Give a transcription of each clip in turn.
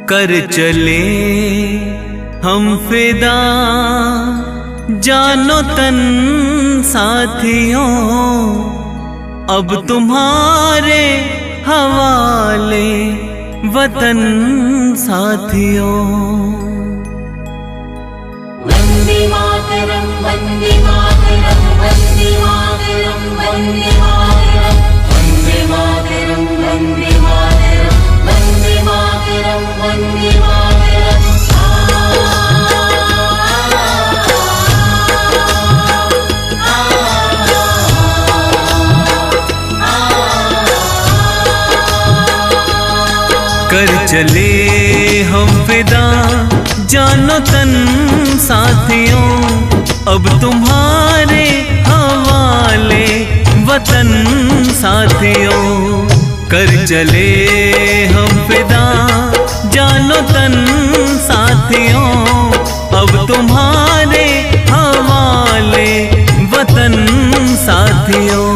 कर चले हम फिदा जानो तन साथियों, अब तुम्हारे हवाले वतन साथियों। वंदे मातरम वंदे मातरम वंदे मातरम वंदे मातरम वंदे मातरम वंदे मातरम वंदे मातरम वंदे मातरम। कर चले हम फिदा जानो तन साथियों, अब तुम्हारे हवाले वतन साथियों। कर चले हम फिदा जानो तन साथियों, अब तुम्हारे हवाले वतन साथियों।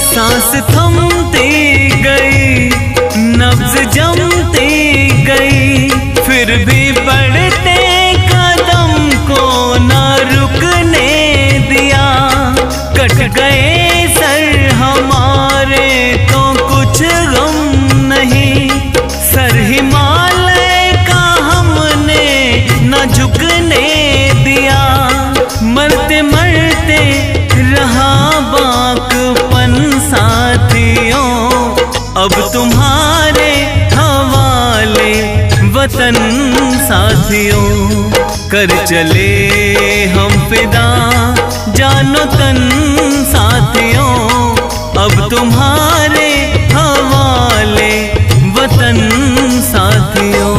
सांस थमती गई, नब्ज जमती गई, फिर भी बढ़ते कदम को न रुकने दिया। कट गए सर हमारे तो कुछ गम नहीं, सर हिमालय का हमने न झुकने दिया। मरते मरते रहा बाकपन साथियों, अब तुम्हारे हवाले वतन साथियों। कर चले हम फिदा जानो तन साथियों, अब तुम्हारे हवाले वतन साथियों।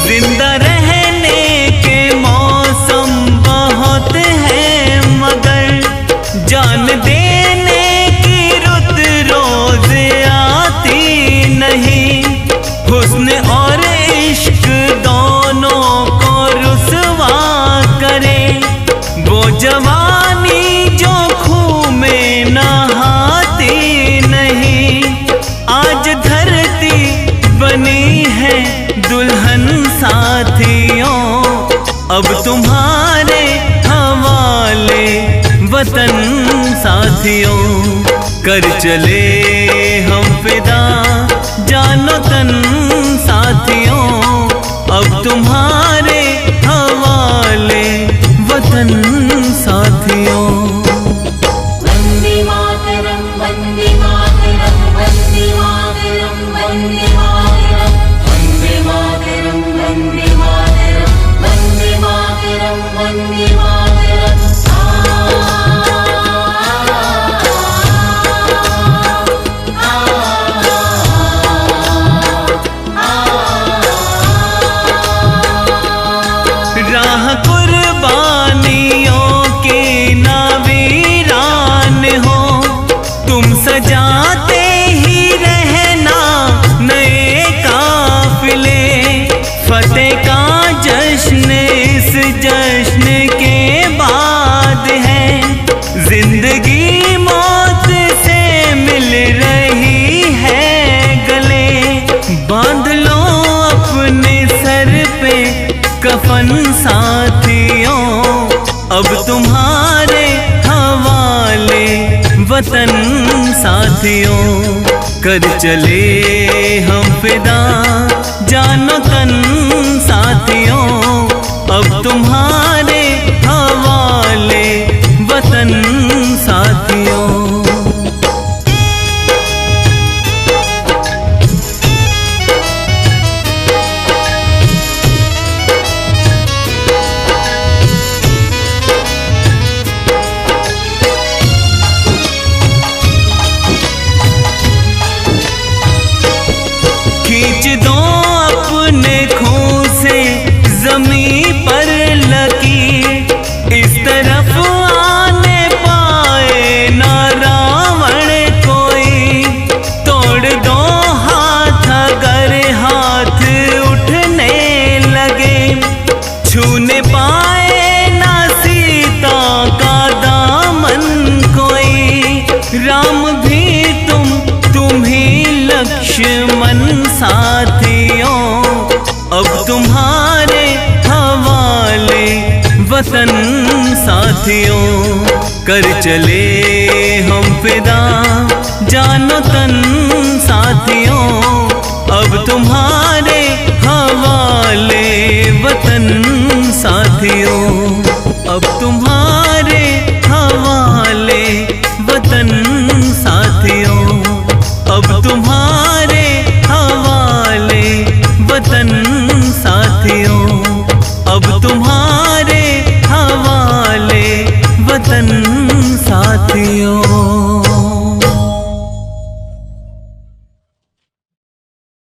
जिंदा रहने के मौसम बहुत हैं, मगर जान देने की रुत रोज आती नहीं। हुस्न और इश्क दोनों को रुसवा करे, वो जवानी जो खूह में नहाती नहीं। आज धरती बनी है दुल्हन साथियों, अब तुम्हारे हवाले वतन साथियों। कर चले हम फिदा जानो तन साथियों, अब तुम्हारे हवाले वतन साथियों। वंदे मातरम वंदे मातरम वंदे मातरम वंदे मातरम वंदे मातरम वंदे मातरम वंदे मातरम वंदे मातरम। राह कुर्बानियों की ना वीरान हो, तुम सजाते ही रहना नए काफिले। फतेह का जश्न इस जश्न के बाद है, जिंदगी मौत से मिल रही है गले। बांध लो अपने सर पे कफन साथियों, अब तुम्हारे हवाले वतन साथियों। कर चले हम फिदा जानो तन साथियों, अब तुम्हारे हवाले वतन साथियों। कर चले हम फिदा जानो तन साथियों, अब तुम्हारे हवाले वतन साथियों, अब तुम्हारे